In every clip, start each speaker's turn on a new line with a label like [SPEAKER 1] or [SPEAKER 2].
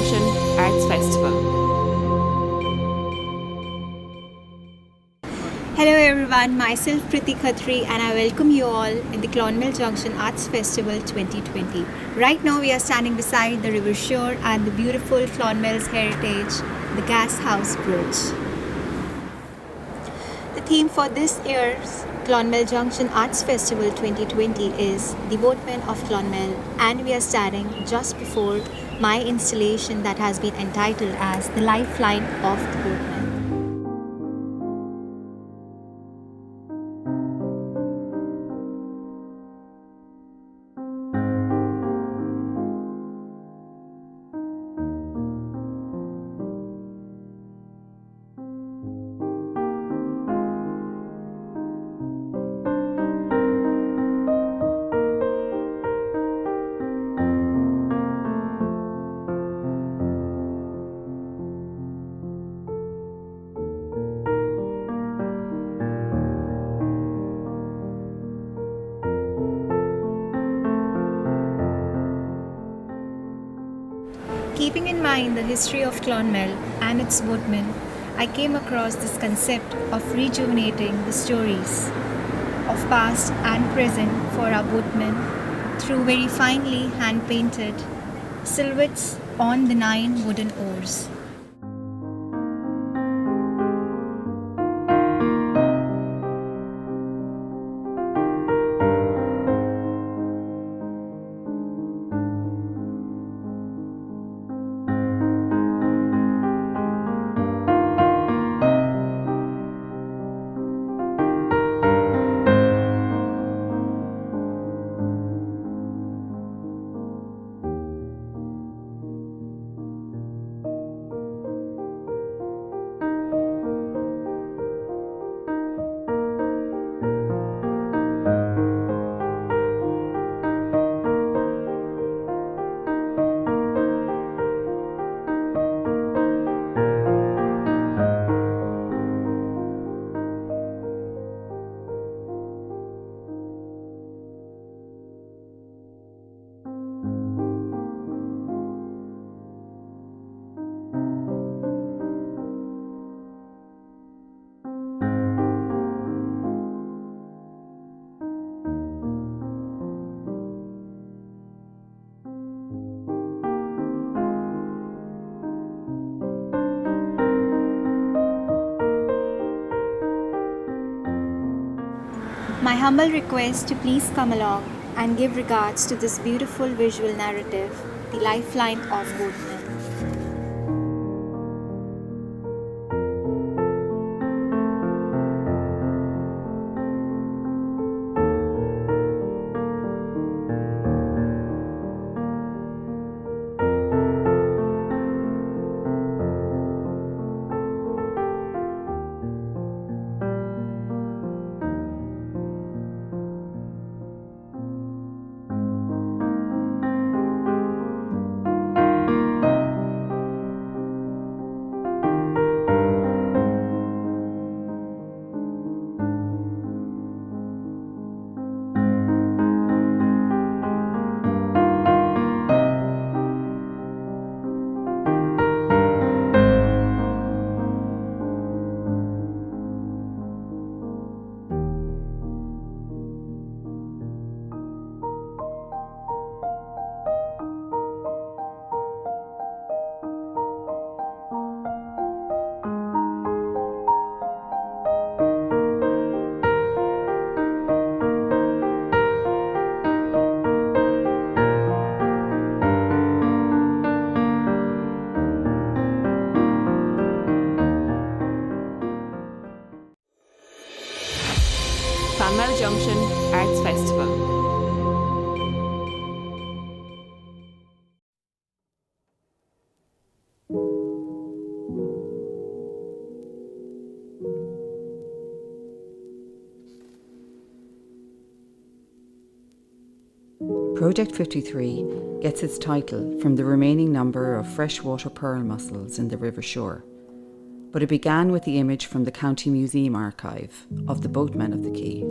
[SPEAKER 1] Junction Arts Festival.
[SPEAKER 2] Hello everyone, myself Kriti Khatri and I welcome you all in the Clonmel Junction Arts Festival 2020. Right now we are standing beside the river shore and the beautiful Clonmel's heritage, the Gas House Bridge. The theme for this year's Clonmel Junction Arts Festival 2020 is the Boatmen of Clonmel, and we are standing just before my installation that has been entitled as the Lifeline of the Boatmen. Keeping in mind the history of Clonmel and its boatmen, I came across this concept of rejuvenating the stories of past and present for our boatmen through very finely hand-painted silhouettes on the 9 wooden oars. My humble request to please come along and give regards to this beautiful visual narrative, the Lifeline of Boatmen.
[SPEAKER 1] Clonmel Junction Arts Festival.
[SPEAKER 3] Project 53 gets its title from the remaining number of freshwater pearl mussels in the river shore, but it began with the image from the County Museum archive of the Boatmen of the Quay.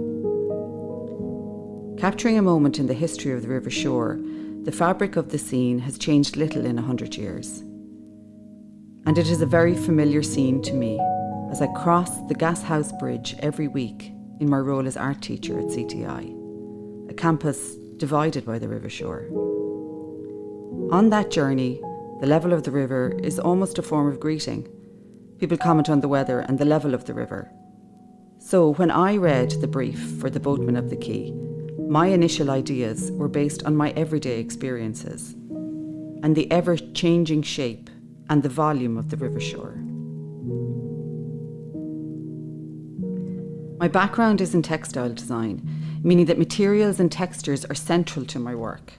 [SPEAKER 3] Capturing a moment in the history of the river shore, the fabric of the scene has changed little in 100 years. and it is a very familiar scene to me as I cross the Gas House Bridge every week in my role as art teacher at CTI, a campus divided by the river shore. On that journey, the level of the river is almost a form of greeting. People comment on the weather and the level of the river. So when I read the brief for the Boatmen of the Quay, my initial ideas were based on my everyday experiences and the ever-changing shape and the volume of the river shore. My background is in textile design, meaning that materials and textures are central to my work.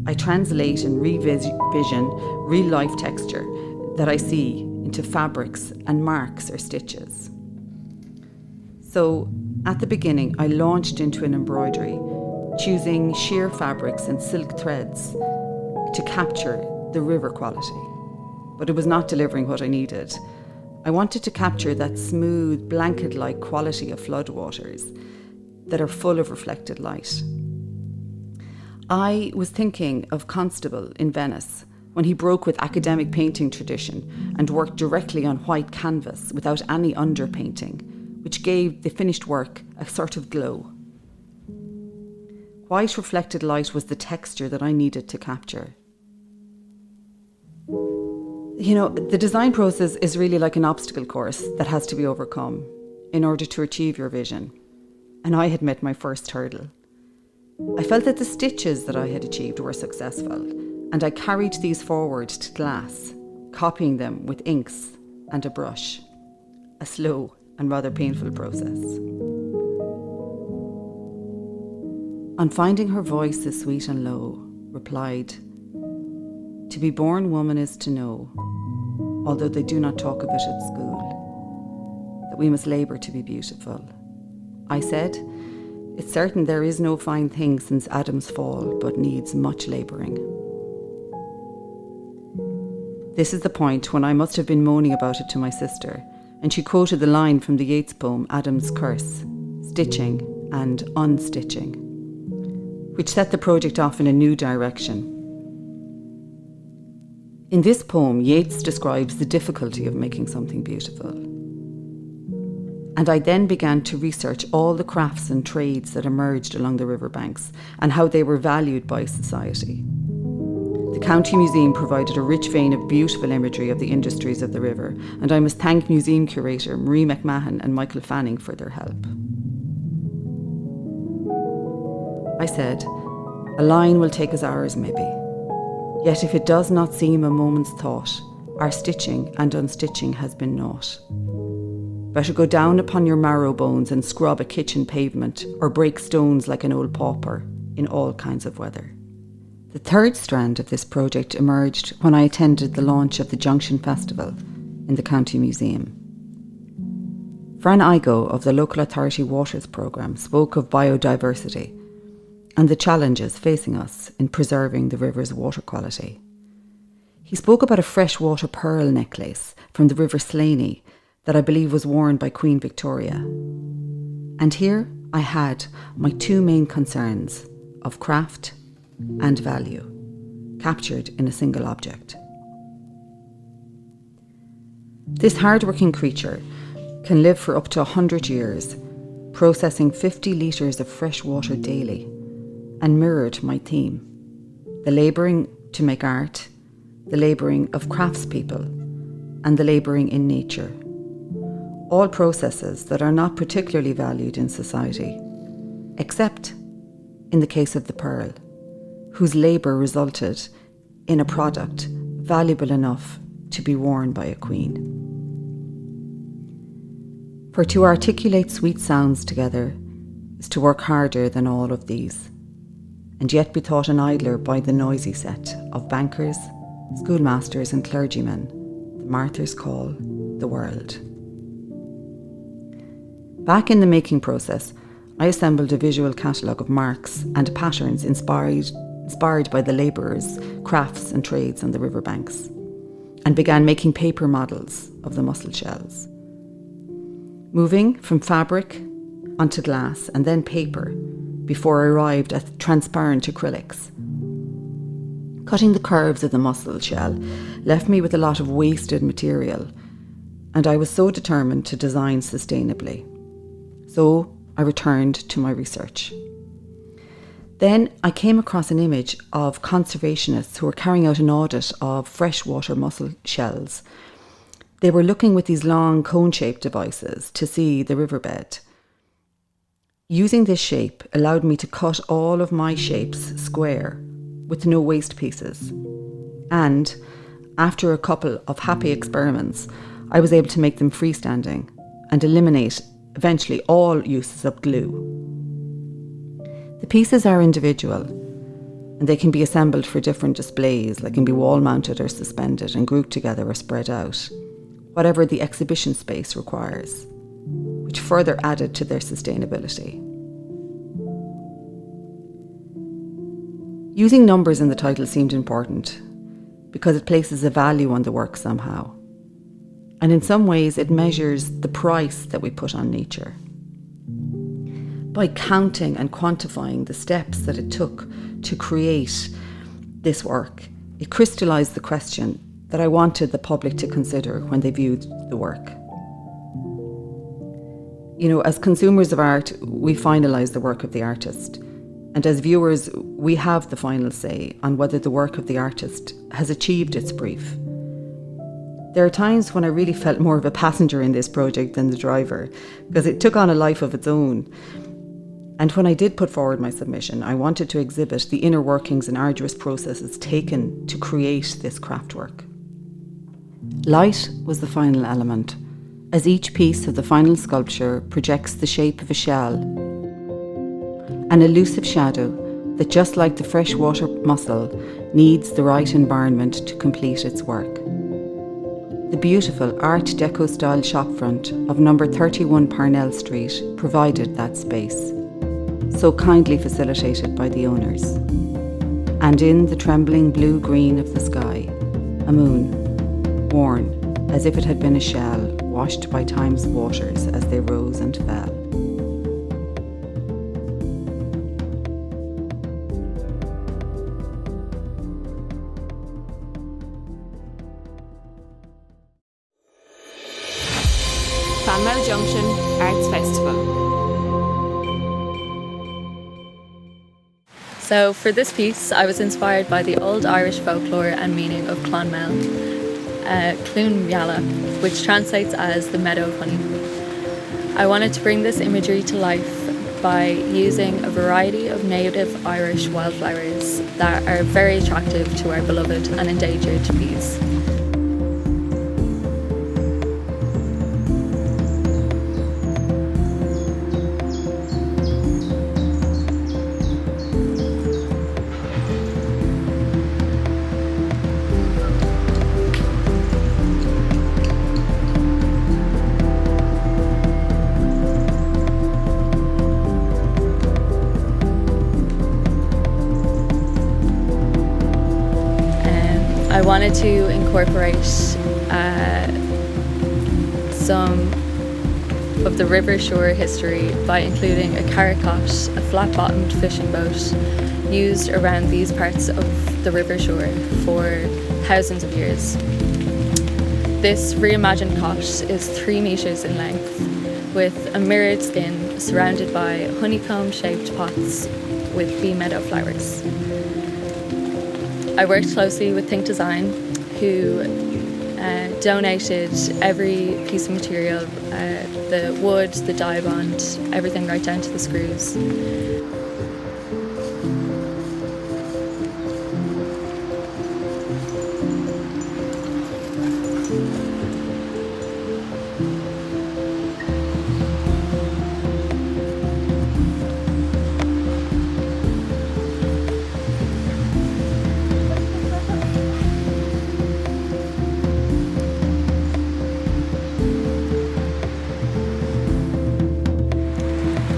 [SPEAKER 3] I translate and revision real-life texture that I see into fabrics and marks or stitches. So, at the beginning, I launched into an embroidery, choosing sheer fabrics and silk threads to capture the river quality. But it was not delivering what I needed. I wanted to capture that smooth, blanket-like quality of floodwaters that are full of reflected light. I was thinking of Constable in Venice when he broke with academic painting tradition and worked directly on white canvas without any underpainting, which gave the finished work a sort of glow. White reflected light was the texture that I needed to capture. The design process is really like an obstacle course that has to be overcome in order to achieve your vision. And I had met my first hurdle. I felt that the stitches that I had achieved were successful, and I carried these forward to glass, copying them with inks and a brush. A slow and rather painful process. On finding her voice is sweet and low, replied, "To be born woman is to know, although they do not talk of it at school, that we must labour to be beautiful." I said, "It's certain there is no fine thing since Adam's fall, but needs much labouring." This is the point when I must have been moaning about it to my sister, and she quoted the line from the Yeats poem Adam's Curse, stitching and unstitching, which set the project off in a new direction. In this poem, Yeats describes the difficulty of making something beautiful. And I then began to research all the crafts and trades that emerged along the riverbanks and how they were valued by society. The County Museum provided a rich vein of beautiful imagery of the industries of the river, and I must thank museum curator Marie McMahon and Michael Fanning for their help. I said, "A line will take us hours maybe. Yet if it does not seem a moment's thought, our stitching and unstitching has been naught. Better go down upon your marrow bones and scrub a kitchen pavement or break stones like an old pauper in all kinds of weather." The third strand of this project emerged when I attended the launch of the Junction Festival in the County Museum. Fran Igo of the Local Authority Waters Programme spoke of biodiversity and the challenges facing us in preserving the river's water quality. He spoke about a freshwater pearl necklace from the River Slaney that I believe was worn by Queen Victoria. And here I had my two main concerns of craft and value, captured in a single object. This hard-working creature can live for up to 100 years, processing 50 litres of fresh water daily, and mirrored my theme: the labouring to make art, the labouring of craftspeople, and the labouring in nature. All processes that are not particularly valued in society, except in the case of the pearl, whose labour resulted in a product valuable enough to be worn by a queen. For to articulate sweet sounds together is to work harder than all of these, and yet be thought an idler by the noisy set of bankers, schoolmasters and clergymen the martyrs call the world. Back in the making process, I assembled a visual catalogue of marks and patterns inspired by the labourers, crafts and trades on the riverbanks, and began making paper models of the mussel shells. Moving from fabric onto glass and then paper before I arrived at transparent acrylics. Cutting the curves of the mussel shell left me with a lot of wasted material, and I was so determined to design sustainably. So I returned to my research. Then I came across an image of conservationists who were carrying out an audit of freshwater mussel shells. They were looking with these long cone-shaped devices to see the riverbed. Using this shape allowed me to cut all of my shapes square with no waste pieces. And after a couple of happy experiments, I was able to make them freestanding and eliminate eventually all uses of glue. The pieces are individual and they can be assembled for different displays, like can be wall mounted or suspended and grouped together or spread out, whatever the exhibition space requires, which further added to their sustainability. Using numbers in the title seemed important because it places a value on the work somehow. And in some ways it measures the price that we put on nature. By counting and quantifying the steps that it took to create this work, it crystallised the question that I wanted the public to consider when they viewed the work. You know, as consumers of art, we finalise the work of the artist. And as viewers, we have the final say on whether the work of the artist has achieved its brief. There are times when I really felt more of a passenger in this project than the driver, because it took on a life of its own. And when I did put forward my submission, I wanted to exhibit the inner workings and arduous processes taken to create this craftwork. Light was the final element, as each piece of the final sculpture projects the shape of a shell, an elusive shadow that, just like the freshwater mussel, needs the right environment to complete its work. The beautiful Art Deco style shopfront of number 31 Parnell Street provided that space, so kindly facilitated by the owners. And in the trembling blue-green of the sky, a moon, worn as if it had been a shell washed by time's waters as they rose and fell.
[SPEAKER 1] Clonmel Junction Arts Festival.
[SPEAKER 4] So for this piece, I was inspired by the old Irish folklore and meaning of Clonmel, Clonmel, which translates as the Meadow of Honey. I wanted to bring this imagery to life by using a variety of native Irish wildflowers that are very attractive to our beloved and endangered bees. I wanted to incorporate some of the river shore history by including a carricot, a flat-bottomed fishing boat, used around these parts of the river shore for thousands of years. This reimagined cot is 3 metres in length, with a mirrored skin surrounded by honeycomb-shaped pots with bee meadow flowers. I worked closely with Think Design, who donated every piece of material, the wood, the dye bond, everything right down to the screws.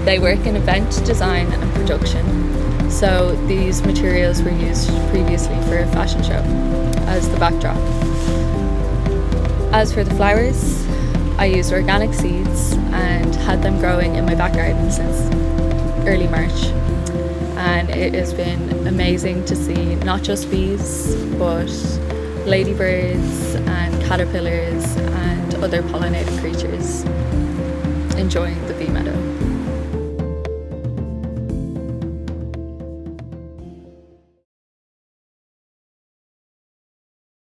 [SPEAKER 4] They work in event design and production, so these materials were used previously for a fashion show as the backdrop. As for the flowers, I used organic seeds and had them growing in my back garden since early March. and it has been amazing to see not just bees but ladybirds and caterpillars and other pollinated creatures enjoying the bee meadow.